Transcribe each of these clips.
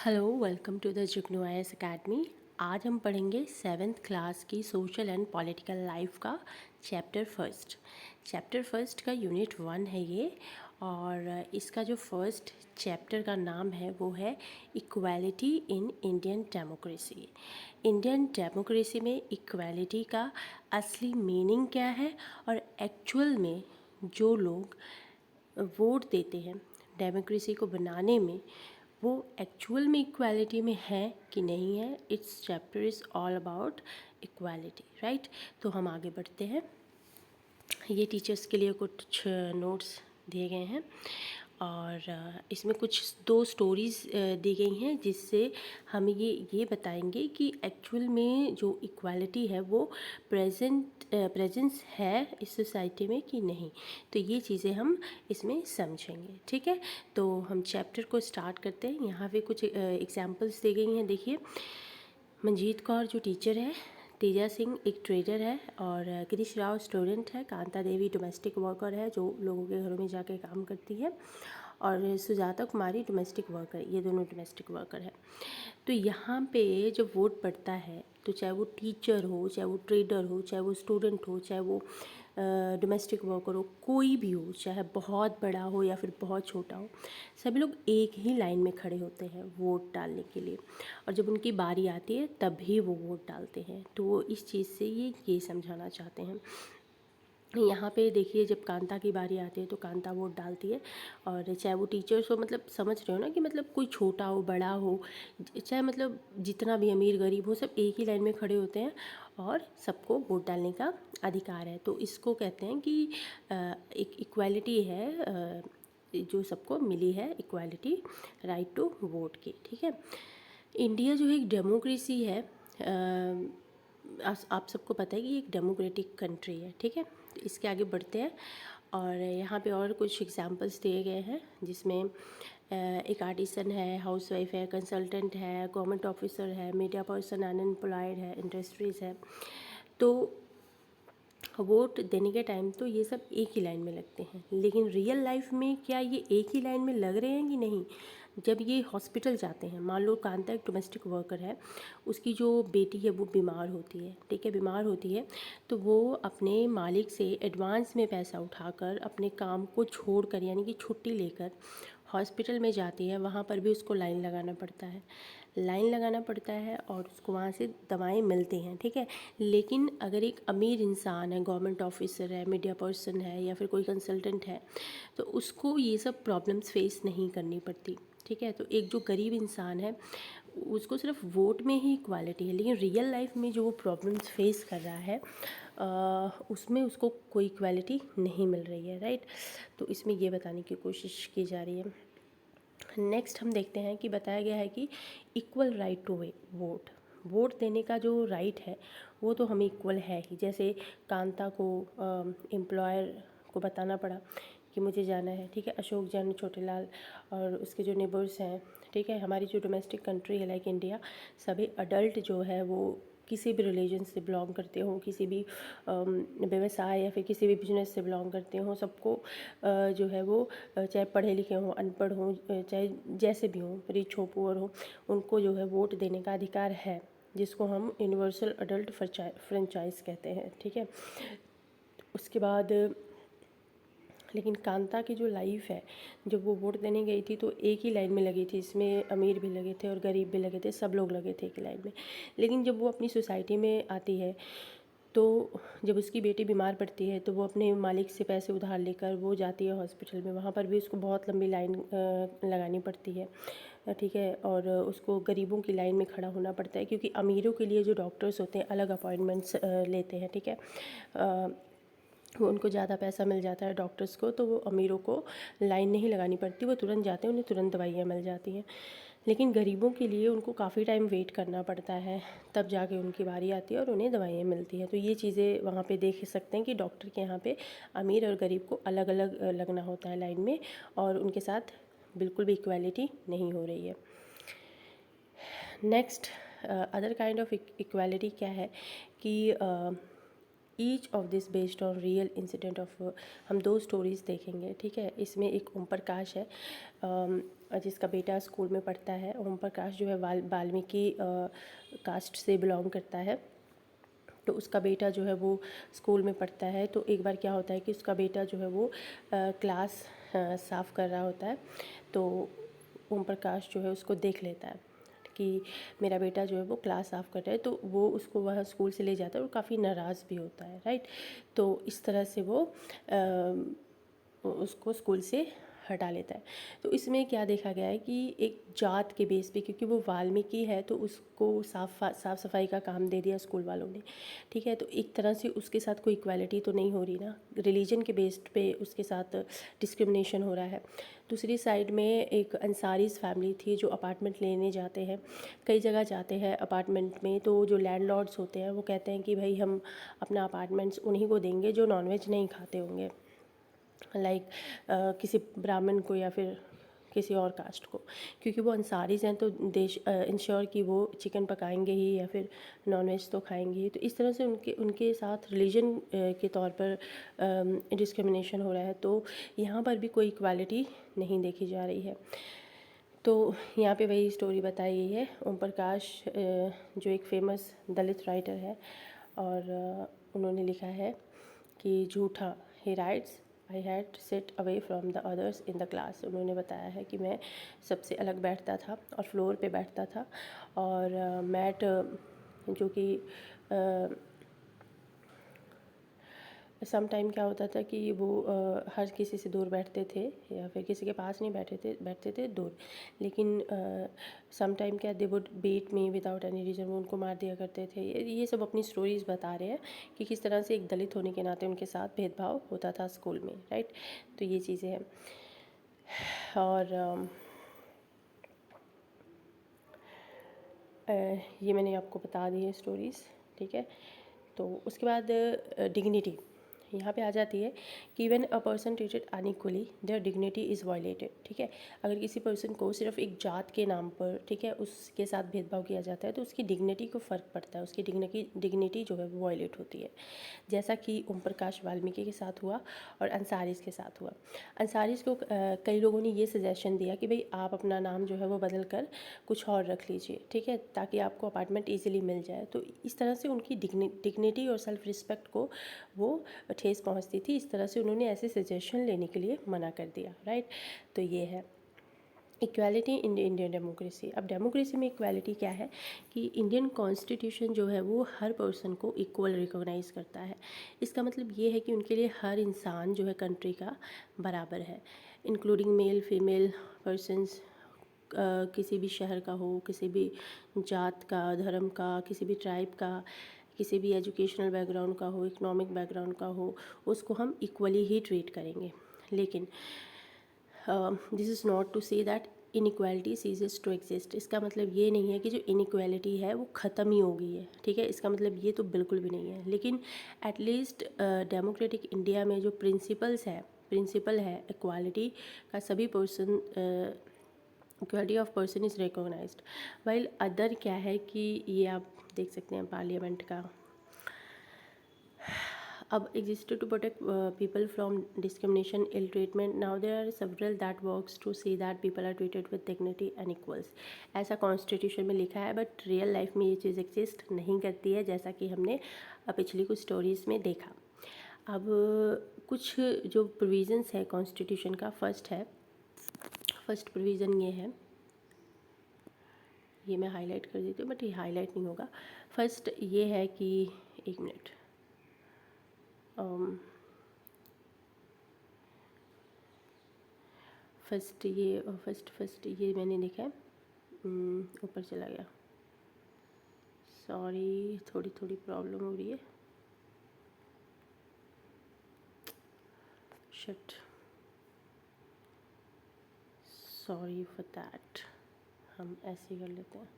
Hello, welcome to the Jugnu IAS academy. आज हम पढ़ेंगे 7th क्लास की सोशल एंड पॉलिटिकल लाइफ का चैप्टर फर्स्ट का यूनिट 1 है ये। और इसका जो फर्स्ट चैप्टर का नाम है वो है equality in Indian democracy. Indian democracy में इक्वालिटी का असली मीनिंग क्या है और एक्चुअल में जो लोग वोट देते हैं डेमोक्रेसी को बनाने में, वो एक्चुअल में इक्वालिटी में है कि नहीं है। It's chapter is all about equality, right. तो हम आगे बढ़ते हैं। ये टीचर्स के लिए कुछ नोट्स दिए गए हैं और इसमें कुछ 2 स्टोरीज़ दी गई हैं जिससे हम ये बताएंगे कि एक्चुअल में जो इक्वालिटी है वो प्रेजेंस है इस सोसाइटी में कि नहीं। तो ये चीज़ें हम इसमें समझेंगे, ठीक है। तो हम चैप्टर को स्टार्ट करते हैं। यहाँ पे कुछ एग्जांपल्स दी गई हैं। देखिए, मंजीत कौर जो टीचर है, तेजा सिंह एक ट्रेडर है और गिरीश राव स्टूडेंट है, कांता देवी डोमेस्टिक वर्कर है जो लोगों के घरों में जाके काम करती है, और सुजाता कुमारी डोमेस्टिक वर्कर, ये दोनों डोमेस्टिक वर्कर है। तो यहाँ पे जब वोट पड़ता है तो चाहे वो टीचर हो, चाहे वो ट्रेडर हो, चाहे वो स्टूडेंट हो, चाहे वो डोमेस्टिक वर्कर हो, कोई भी हो, चाहे बहुत बड़ा हो या फिर बहुत छोटा हो, सभी लोग एक ही लाइन में खड़े होते हैं वोट डालने के लिए। और जब उनकी बारी आती है तभी वो वोट डालते हैं। तो वो इस चीज़ से ये समझाना चाहते हैं। यहाँ पे देखिए, जब कांता की बारी आती है तो कांता वोट डालती है, और चाहे वो टीचर्स हो, मतलब समझ रहे हो ना कि मतलब कोई छोटा हो बड़ा हो, चाहे मतलब जितना भी अमीर गरीब हो, सब एक ही लाइन में खड़े होते हैं और सबको वोट डालने का अधिकार है। तो इसको कहते हैं कि एक इक्वालिटी है, जो सबको मिली है इक्वालिटी, राइट टू वोट की, ठीक है। इंडिया जो है एक डेमोक्रेसी है, आप सबको पता है कि ये एक डेमोक्रेटिक कंट्री है, ठीक है। तो इसके आगे बढ़ते हैं और यहाँ पे और कुछ एग्जांपल्स दिए गए हैं जिसमें एक आर्टिसन है, हाउसवाइफ है, कंसल्टेंट है, गवर्नमेंट ऑफिसर है, मीडिया पर्सन, अनएम्प्लॉयड है, इंडस्ट्रीज़ है। तो वोट देने के टाइम तो ये सब एक ही लाइन में लगते हैं, लेकिन रियल लाइफ में क्या ये एक ही लाइन में लग रहे हैं कि नहीं। जब ये हॉस्पिटल जाते हैं, मान लो कांता एक डोमेस्टिक वर्कर है, उसकी जो बेटी है वो बीमार होती है, ठीक है, बीमार होती है, तो वो अपने मालिक से एडवांस में पैसा उठाकर अपने काम को छोड़कर, यानी कि छुट्टी लेकर हॉस्पिटल में जाती है। वहाँ पर भी उसको लाइन लगाना पड़ता है और उसको वहाँ से दवाएं मिलती हैं, ठीक है। लेकिन अगर एक अमीर इंसान है, गवर्नमेंट ऑफिसर है, मीडिया पर्सन है या फिर कोई कंसल्टेंट है, तो उसको ये सब प्रॉब्लम्स फेस नहीं करनी पड़ती, ठीक है। तो एक जो गरीब इंसान है उसको सिर्फ वोट में ही इक्वालिटी है, लेकिन रियल लाइफ में जो वो प्रॉब्लम्स फेस कर रहा है उसमें उसको कोई इक्वालिटी नहीं मिल रही है, राइट। तो इसमें ये बताने की कोशिश की जा रही है। नेक्स्ट हम देखते हैं कि बताया गया है कि इक्वल राइट टू वोट देने का जो राइट है वो तो हमें इक्वल है ही। जैसे कांता को एम्प्लॉयर को बताना पड़ा कि मुझे जाना है, ठीक है, अशोक जैन, छोटेलाल और उसके जो नेबर्स हैं, ठीक है। हमारी जो डोमेस्टिक कंट्री है लाइक इंडिया, सभी अडल्ट जो है वो किसी भी रिलीजन से बिलोंग करते हो, किसी भी व्यवसाय या फिर किसी भी बिजनेस से बिलोंग करते हो, सबको जो है वो चाहे पढ़े लिखे हों, अनपढ़ हों, चाहे जैसे भी हों, रिच हो पुअर हो, उनको जो है वोट देने का अधिकार है, जिसको हम यूनिवर्सल अडल्ट फ्रेंचाइज कहते हैं, ठीक है। उसके बाद लेकिन कांता की जो लाइफ है, जब वो वोट देने गई थी तो एक ही लाइन में लगी थी, इसमें अमीर भी लगे थे और गरीब भी लगे थे, सब लोग लगे थे एक ही लाइन में। लेकिन जब वो अपनी सोसाइटी में आती है तो जब उसकी बेटी बीमार पड़ती है तो वो अपने मालिक से पैसे उधार लेकर वो जाती है हॉस्पिटल में। वहाँ पर भी उसको बहुत लंबी लाइन लगानी पड़ती है, ठीक है, और उसको गरीबों की लाइन में खड़ा होना पड़ता है, क्योंकि अमीरों के लिए जो डॉक्टर्स होते हैं अलग अपॉइंटमेंट्स लेते हैं, ठीक है। वो उनको ज़्यादा पैसा मिल जाता है डॉक्टर्स को, तो वो अमीरों को लाइन नहीं लगानी पड़ती, वो तुरंत जाते हैं, उन्हें तुरंत दवाइयाँ मिल जाती हैं। लेकिन गरीबों के लिए उनको काफ़ी टाइम वेट करना पड़ता है, तब जाके उनकी बारी आती है और उन्हें दवाइयाँ मिलती हैं। तो ये चीज़ें वहाँ पे देख सकते हैं कि डॉक्टर के यहाँ पे अमीर और गरीब को अलग अलग लगना होता है लाइन में, और उनके साथ बिल्कुल भी इक्वालिटी नहीं हो रही है। Next other kind of equality क्या है कि each of this based on real incident of, हम 2 स्टोरीज़ देखेंगे, ठीक है। इसमें एक ओम प्रकाश है, जिसका बेटा स्कूल में पढ़ता है। ओम प्रकाश जो है वाल्मीकि कास्ट से बिलोंग करता है। तो उसका बेटा जो है वो स्कूल में पढ़ता है। तो एक बार क्या होता है कि उसका बेटा जो है वो क्लास साफ़ कर रहा होता है। तो ओम प्रकाश जो है उसको देख लेता है कि मेरा बेटा जो है वो क्लास साफ़ कर रहा है। तो वो उसको वहाँ स्कूल से ले जाता है और काफ़ी नाराज़ भी होता है, राइट। तो इस तरह से वो उसको स्कूल से हटा लेता है। तो इसमें क्या देखा गया है कि एक जात के बेस पे, क्योंकि वो वाल्मीकि है तो उसको साफ सफाई का काम दे दिया स्कूल वालों ने, ठीक है। तो एक तरह से उसके साथ कोई इक्वालिटी तो नहीं हो रही ना, रिलीजन के बेस्ड पे उसके साथ डिस्क्रिमिनेशन हो रहा है। दूसरी साइड में एक अंसारीज फैमिली थी जो अपार्टमेंट लेने जाते हैं, कई जगह जाते हैं अपार्टमेंट में। तो जो लैंडलॉर्ड्स होते हैं वो कहते हैं कि भाई हम अपना अपार्टमेंट्स उन्हीं को देंगे जो नॉनवेज नहीं खाते होंगे, लाइक किसी ब्राह्मण को या फिर किसी और कास्ट को, क्योंकि वो अंसारीज हैं तो देश इंश्योर कि वो चिकन पकाएंगे ही या फिर नॉनवेज तो खाएंगे ही। तो इस तरह से उनके साथ रिलीजन के तौर पर डिस्क्रिमिनेशन हो रहा है। तो यहाँ पर भी कोई इक्वालिटी नहीं देखी जा रही है। तो यहाँ पे वही स्टोरी बताई गई है। ओम प्रकाश जो एक फेमस दलित राइटर है और उन्होंने लिखा है कि झूठा, he writes, I had sit away from the others in the class. उन्होंने बताया है कि मैं सबसे अलग बैठता था और फ्लोर पे बैठता था और मैट जो कि सम टाइम क्या होता था कि वो हर किसी से दूर बैठते थे या फिर किसी के पास नहीं बैठते थे दूर। लेकिन सम टाइम क्या, they would beat me without any reason, वो उनको मार दिया करते थे। ये सब अपनी स्टोरीज़ बता रहे हैं कि किस तरह से एक दलित होने के नाते उनके साथ भेदभाव होता था स्कूल में, राइट। तो ये चीज़ें हैं। और ये मैंने आपको बता दी है स्टोरीज़, ठीक है। तो उसके बाद डिग्निटी यहाँ पे आ जाती है कि when a person treated unequally there dignity is violated, ठीक है। अगर किसी पर्सन को सिर्फ एक जात के नाम पर, ठीक है, उसके साथ भेदभाव किया जाता है तो उसकी डिग्निटी को फ़र्क पड़ता है, उसकी डिग्निटी जो है वो वायलेट होती है। जैसा कि ओम प्रकाश वाल्मीकि के साथ हुआ और अंसारीज के साथ हुआ। अंसारीज को कई लोगों ने ये सजेशन दिया कि भाई आप अपना नाम जो है वो बदल कर कुछ और रख लीजिए, ठीक है, ताकि आपको अपार्टमेंट ईजिली मिल जाए। तो इस तरह से उनकी डिग्निटी और सेल्फ रिस्पेक्ट को वो ठेस पहुंचती थी। इस तरह से उन्होंने ऐसे सजेशन लेने के लिए मना कर दिया, राइट। तो ये है इक्वालिटी इन इंडियन डेमोक्रेसी। अब डेमोक्रेसी में इक्वालिटी क्या है कि इंडियन कॉन्स्टिट्यूशन जो है वो हर पर्सन को इक्वल रिकॉग्नाइज करता है। इसका मतलब ये है कि उनके लिए हर इंसान जो है कंट्री का बराबर है, इंक्लूडिंग मेल फीमेल पर्सनस, किसी भी शहर का हो, किसी भी जात का, धर्म का, किसी भी ट्राइब का, किसी भी एजुकेशनल बैकग्राउंड का हो, इकोनॉमिक बैकग्राउंड का हो, उसको हम इक्वली ही ट्रीट करेंगे। लेकिन this is not to say that inequality ceases to exist. इसका मतलब ये नहीं है कि जो इनइक्वालिटी है वो ख़त्म ही हो गई है, ठीक है। इसका मतलब ये तो बिल्कुल भी नहीं है। लेकिन एटलीस्ट डेमोक्रेटिक इंडिया में जो प्रिंसिपल है इक्वालिटी का, सभी person, equality of person is recognised. While other क्या है कि ये आप देख सकते हैं पार्लियामेंट का, अब existed to protect people from discrimination, ill treatment. Now there are several that works to see that people are treated with dignity and equals. ऐसा कॉन्स्टिट्यूशन में लिखा है, बट रियल लाइफ में ये चीज़ एग्जिस्ट नहीं करती है, जैसा कि हमने पिछली कुछ स्टोरीज़ में देखा। अब कुछ जो प्रोविज़न्स है कॉन्स्टिट्यूशन का, फर्स्ट प्रोविज़न ये है, ये मैं हाईलाइट कर देती हूँ बट ये हाईलाइट नहीं होगा। फर्स्ट ये है कि, एक मिनट, फर्स्ट ये मैंने लिखा है, ऊपर चला गया, सॉरी, थोड़ी प्रॉब्लम हो रही है, शिट, सॉरी फॉर दैट। हम ऐसे ही कर लेते हैं।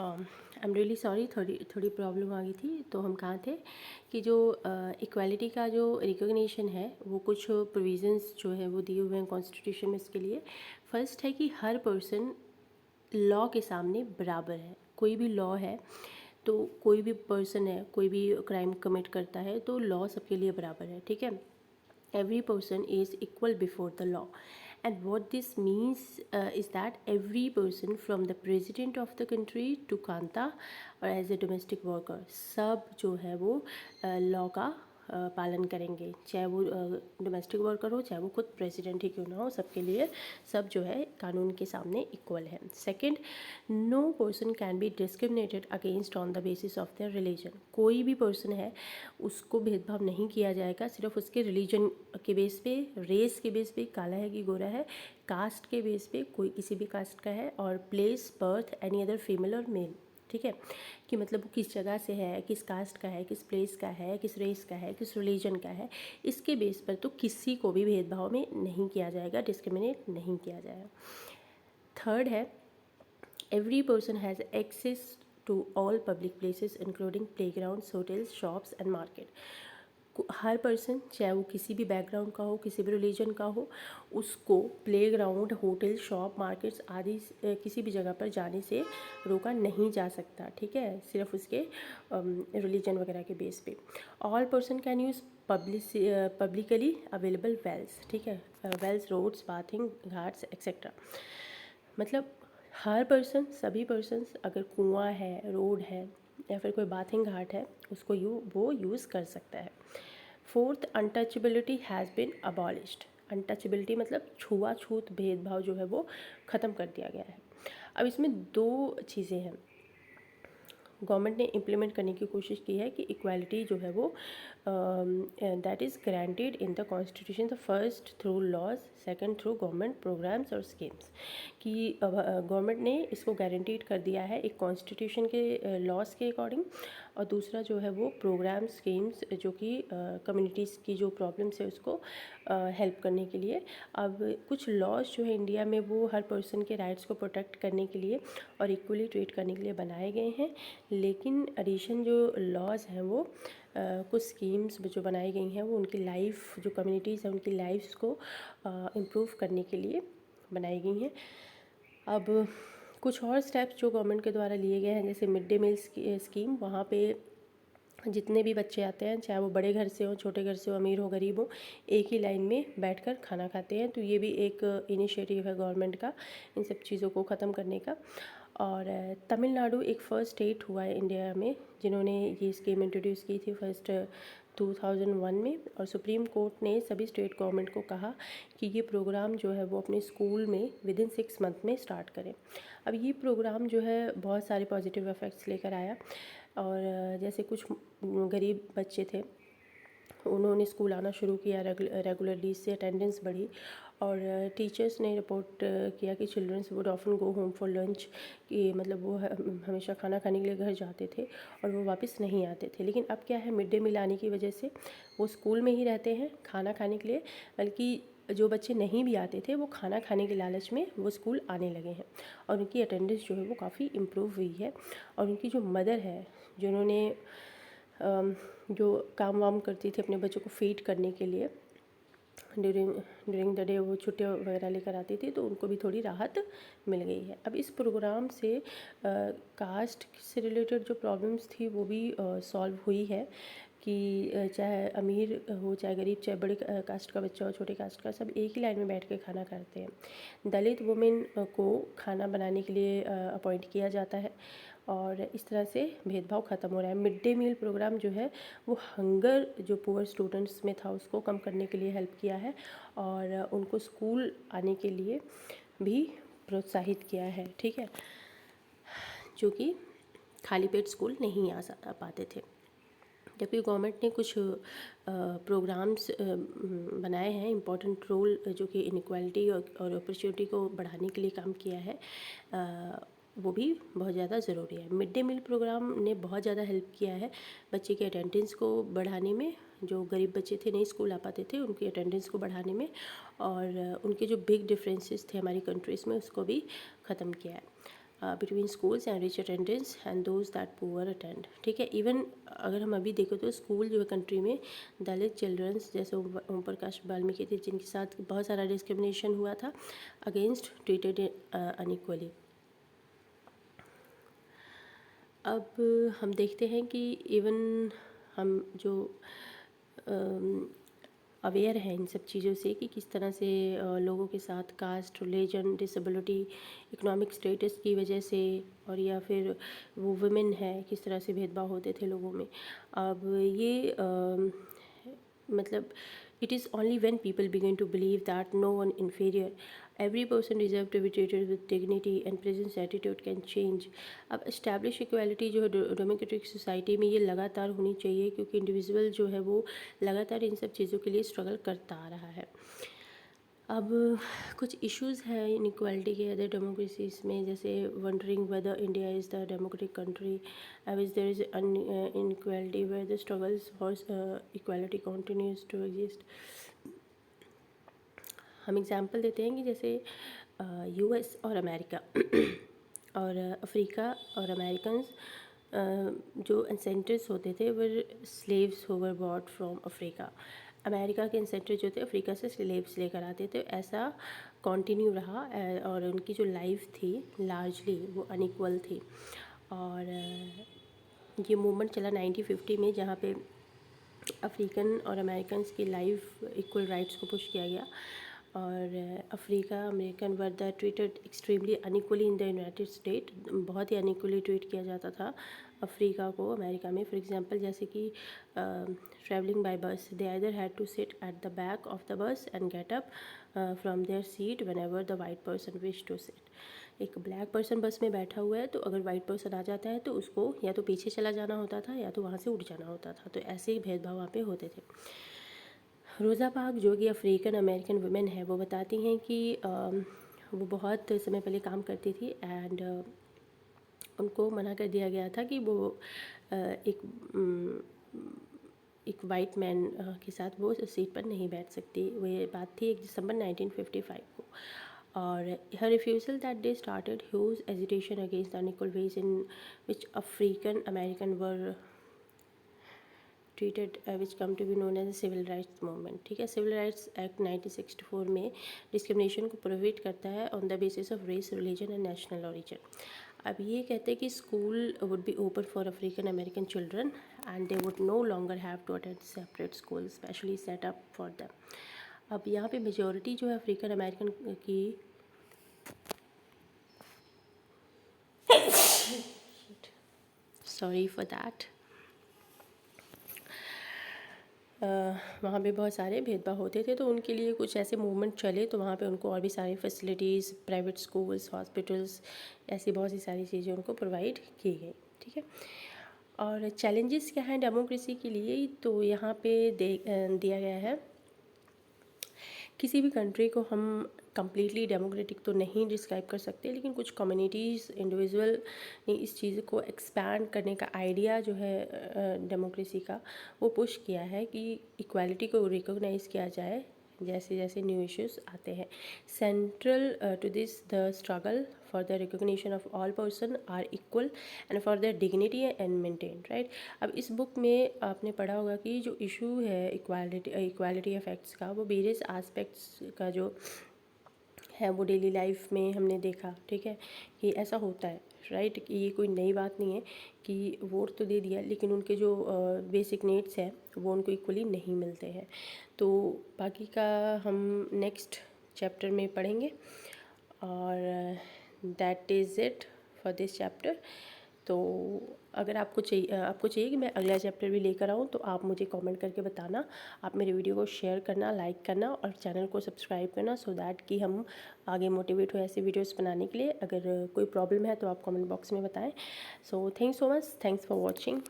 आई एम रियली सॉरी, थोड़ी प्रॉब्लम आ गई थी। तो हम कहाँ थे कि जो इक्वालिटी का जो रिकॉग्निशन है वो कुछ प्रोविजंस जो है वो दिए हुए हैं कॉन्स्टिट्यूशन में इसके लिए। फर्स्ट है कि हर पर्सन लॉ के सामने बराबर है। कोई भी लॉ है तो कोई भी पर्सन है, कोई भी क्राइम कमिट करता है तो लॉ सबके लिए बराबर है, ठीक है। Every person is equal before the law. And what this means is that every person from the president of the country to Kanta or as a domestic worker, सब जो है वो लॉ का पालन करेंगे, चाहे वो डोमेस्टिक वर्कर हो, चाहे वो खुद प्रेसिडेंट ही क्यों ना हो, सबके लिए सब जो है कानून के सामने इक्वल है। Second, no person can be discriminated against on the basis of their religion. कोई भी पर्सन है उसको भेदभाव नहीं किया जाएगा सिर्फ उसके रिलीजन के बेस पे, रेस के बेस पे, काला है कि गोरा है, कास्ट के बेस पे, कोई किसी भी कास्ट का है, और place, birth, any other female और मेल, ठीक है, कि मतलब वो किस जगह से है, किस कास्ट का है, किस प्लेस का है, किस रेस का है, किस रिलीजन का है, इसके बेस पर तो किसी को भी भेदभाव में नहीं किया जाएगा, डिस्क्रिमिनेट नहीं किया जाएगा। थर्ड है, every person has access to all public places including playgrounds, hotels, shops and market. हर पर्सन, चाहे वो किसी भी बैकग्राउंड का हो, किसी भी रिलीजन का हो, उसको प्लेग्राउंड, होटल, शॉप, मार्केट्स आदि किसी भी जगह पर जाने से रोका नहीं जा सकता, ठीक है, सिर्फ उसके रिलीजन वगैरह के बेस पे। All person can use publicly available wells, ठीक है, wells, roads, bathing ghats etcetera. मतलब हर पर्सन, सभी पर्सन्स, अगर कुआं है, रोड है या फिर कोई बाथिंग घाट है, उसको वो यूज़ कर सकता है। Fourth, untouchability has been abolished. Untouchability मतलब छुआछूत भेदभाव जो है वो ख़त्म कर दिया गया है। अब इसमें दो चीज़ें हैं, गवर्नमेंट ने इम्प्लीमेंट करने की कोशिश की है कि इक्वालिटी जो है वो that is granted in the constitution, the first through laws, second through government programmes और स्कीम्स, कि गवर्नमेंट ने इसको गारंटीड कर दिया है एक कॉन्स्टिट्यूशन के लॉज के अकॉर्डिंग, और दूसरा जो है वो प्रोग्राम, स्कीम्स जो कि कम्युनिटीज़ की जो प्रॉब्लम्स है उसको हेल्प करने के लिए। अब कुछ लॉज जो है इंडिया में वो हर पर्सन के राइट्स को प्रोटेक्ट करने के लिए और इक्वली ट्रीट करने के लिए बनाए गए हैं, लेकिन एडिशन जो लॉज हैं वो कुछ स्कीम्स जो बनाई गई हैं वो उनकी लाइफ, जो कम्युनिटीज़ हैं उनकी लाइफ्स को इम्प्रूव करने के लिए बनाई गई हैं। अब कुछ और स्टेप्स जो गवर्नमेंट के द्वारा लिए गए हैं, जैसे मिड डे मील स्कीम, वहाँ पे जितने भी बच्चे आते हैं, चाहे वो बड़े घर से हो, छोटे घर से हो, अमीर हो, गरीब हो, एक ही लाइन में बैठकर खाना खाते हैं। तो ये भी एक इनिशिएटिव है गवर्नमेंट का इन सब चीज़ों को ख़त्म करने का। और तमिलनाडु एक फ़र्स्ट स्टेट हुआ है इंडिया में जिन्होंने ये स्कीम इंट्रोड्यूस की थी फर्स्ट 2001 में, और सुप्रीम कोर्ट ने सभी स्टेट गवर्नमेंट को कहा कि ये प्रोग्राम जो है वो अपने स्कूल में विदिन 6 मंथ में स्टार्ट करें। अब ये प्रोग्राम जो है बहुत सारे पॉजिटिव इफ़ेक्ट्स लेकर आया, और जैसे कुछ गरीब बच्चे थे उन्होंने स्कूल आना शुरू किया रेगुलरली, इससे अटेंडेंस बढ़ी, और टीचर्स ने रिपोर्ट किया कि childrens would often go home for lunch, कि मतलब वो हमेशा खाना खाने के लिए घर जाते थे और वो वापस नहीं आते थे। लेकिन अब क्या है, मिड डे मील आने की वजह से वो स्कूल में ही रहते हैं खाना खाने के लिए, बल्कि जो बच्चे नहीं भी आते थे वो खाना खाने के लालच में वो स्कूल आने लगे हैं, और उनकी अटेंडेंस जो है वो काफ़ी इम्प्रूव हुई है। और उनकी जो मदर है जिन्होंने जो काम वाम करती थी अपने बच्चों को फीड करने के लिए, ड्यूरिंग द डे वो छुट्टियाँ वगैरह लेकर आती थी, तो उनको भी थोड़ी राहत मिल गई है। अब इस प्रोग्राम से कास्ट से रिलेटेड जो प्रॉब्लम्स थी वो भी सॉल्व हुई है, कि चाहे अमीर हो चाहे गरीब, चाहे बड़े कास्ट का बच्चा हो छोटे कास्ट का, सब एक ही लाइन में बैठ के खाना खाते हैं। दलित वुमेन को खाना बनाने के लिए अपॉइंट किया जाता है, और इस तरह से भेदभाव ख़त्म हो रहा है। मिड डे मील प्रोग्राम जो है वो हंगर जो पुअर स्टूडेंट्स में था उसको कम करने के लिए हेल्प किया है, और उनको स्कूल आने के लिए भी प्रोत्साहित किया है, ठीक है, जो कि खाली पेट स्कूल नहीं आ पाते थे। जबकि गवर्नमेंट ने कुछ प्रोग्राम्स बनाए हैं, इम्पोर्टेंट रोल जो कि इनइक्वालिटी और अपॉर्चुनिटी को बढ़ाने के लिए काम किया है, वो भी बहुत ज़्यादा ज़रूरी है। मिड डे मील प्रोग्राम ने बहुत ज़्यादा हेल्प किया है बच्चे के अटेंडेंस को बढ़ाने में, जो गरीब बच्चे थे नहीं स्कूल आ पाते थे उनकी अटेंडेंस को बढ़ाने में, और उनके जो बिग डिफरेंसेस थे हमारी कंट्रीज़ में उसको भी ख़त्म किया है। between schools and rich attendance and those that poor attend, ठीक है। इवन अगर हम अभी देखें तो स्कूल जो है कंट्री में दलित चिल्ड्रंस जैसे ओम प्रकाश वाल्मीकि थे जिनके साथ बहुत सारा डिस्क्रिमिनेशन हुआ था अगेंस्ट ट्रीटेड अनइक्वली। अब हम देखते हैं कि इवन हम जो अवेयर है इन सब चीज़ों से कि किस तरह से लोगों के साथ caste, religion, disability, economic status की वजह से और या फिर वो वुमेन है किस तरह से भेदभाव होते थे लोगों में। अब ये मतलब it is only when people begin to believe that no one inferior, every person deserves to be treated with dignity and presence attitude can change। अब एस्टैब्लिश इक्वालिटी जो है डेमोक्रेटिक सोसाइटी में ये लगातार होनी चाहिए क्योंकि इंडिविजुअल जो है वो लगातार इन सब चीज़ों के लिए स्ट्रगल करता आ रहा है। अब कुछ इश्यूज़ हैं इनइक्वालिटी के अदर डेमोक्रेसीज में, जैसे wondering whether India is the democratic country which there is inequality where the struggles for equality continues to exist. हम एग्जांपल देते हैं कि जैसे यूएस और अमेरिका और अफ्रीका और अमेरिकन्स जो एंसेंटर्स होते थे वो slaves who were bought from Africa. America के एंसेंटर जो थे अफ्रीका से स्लेव्स लेकर आते थे। ऐसा कंटिन्यू रहा और उनकी जो लाइफ थी लार्जली वो अनइक्वल थी। और ये मूवमेंट चला 1950 में जहाँ पे अफ्रीकन और अमेरिकन्स की लाइफ इक्वल राइट्स को पुश किया गया। और Africa American were the treated extremely unequally in the United state, बहुत ही अनइक्वली ट्रीट किया जाता था अफ्रीका को अमेरिका में। फॉर एग्जांपल जैसे कि travelling by bus, they either had to sit at the back of the bus and get up from their seat whenever the white person wish to sit. एक black person bus में बैठा हुआ है तो अगर white person आ जाता है तो उसको या तो पीछे चला जाना होता था या तो वहाँ से उठ जाना होता था। तो ऐसे ही भेदभाव वहाँ पे होते थे। रोज़ा पाक जो कि अफ्रीकन अमेरिकन वुमेन है वो बताती हैं कि वो बहुत समय पहले काम करती थी एंड उनको मना कर दिया गया था कि वो एक वाइट मैन के साथ वो सीट पर नहीं बैठ सकती। वो ये बात थी 1 दिसंबर 1955 को। और her refusal that day started huge agitation against the unequal ways in which African American were treated, which come to be known as the civil rights movement। ठीक है, सिविल राइट्स एक्ट 1964 में डिस्क्रिमिनेशन को prohibit करता है on the basis of race, religion and national origin. अब ये कहते हैं कि school would be open for African American children and they would no longer have to attend separate school specially set up for them. अब यहाँ पे majority जो है अफ्रीकन अमेरिकन की सॉरी फॉर दैट, वहाँ पे बहुत सारे भेदभाव होते थे तो उनके लिए कुछ ऐसे मूवमेंट चले तो वहाँ पे उनको और भी सारी फैसिलिटीज़, प्राइवेट स्कूल्स, हॉस्पिटल्स, ऐसी बहुत सी सारी चीज़ें उनको प्रोवाइड की गई। ठीक है, और चैलेंजेस क्या हैं डेमोक्रेसी के लिए, तो यहाँ पे दिया गया है किसी भी कंट्री को हम कम्प्लीटली डेमोक्रेटिक तो नहीं डिस्क्राइब कर सकते, लेकिन कुछ कम्युनिटीज़, इंडिविजुअल ने इस चीज़ को एक्सपैंड करने का आइडिया जो है डेमोक्रेसी का वो पुश किया है कि इक्वालिटी को रिकॉग्नाइज़ किया जाए जैसे जैसे न्यू इश्यूज आते हैं। Central to this the struggle for the recognition of all person are equal and for the dignity and maintain, right. अब इस बुक में आपने पढ़ा होगा कि जो इशू है इक्वालिटी इफेक्ट्स का वो वेरियस एस्पेक्ट्स का जो है वो डेली लाइफ में हमने देखा। ठीक है, कि ऐसा होता है, राइट, कि ये कोई नई बात नहीं है कि वोट तो दे दिया लेकिन उनके जो बेसिक नीड्स हैं वो उनको इक्वली नहीं मिलते हैं। तो बाकी का हम नेक्स्ट चैप्टर में पढ़ेंगे और that is it for this chapter. तो अगर आपको चाहिए कि मैं अगला चैप्टर भी लेकर आऊँ तो आप मुझे कमेंट करके बताना। आप मेरे वीडियो को शेयर करना, लाइक करना और चैनल को सब्सक्राइब करना सो दैट कि हम आगे मोटिवेट हो ऐसे वीडियोस बनाने के लिए। अगर कोई प्रॉब्लम है तो आप कमेंट बॉक्स में बताएं। So thanks so much, thanks for watching.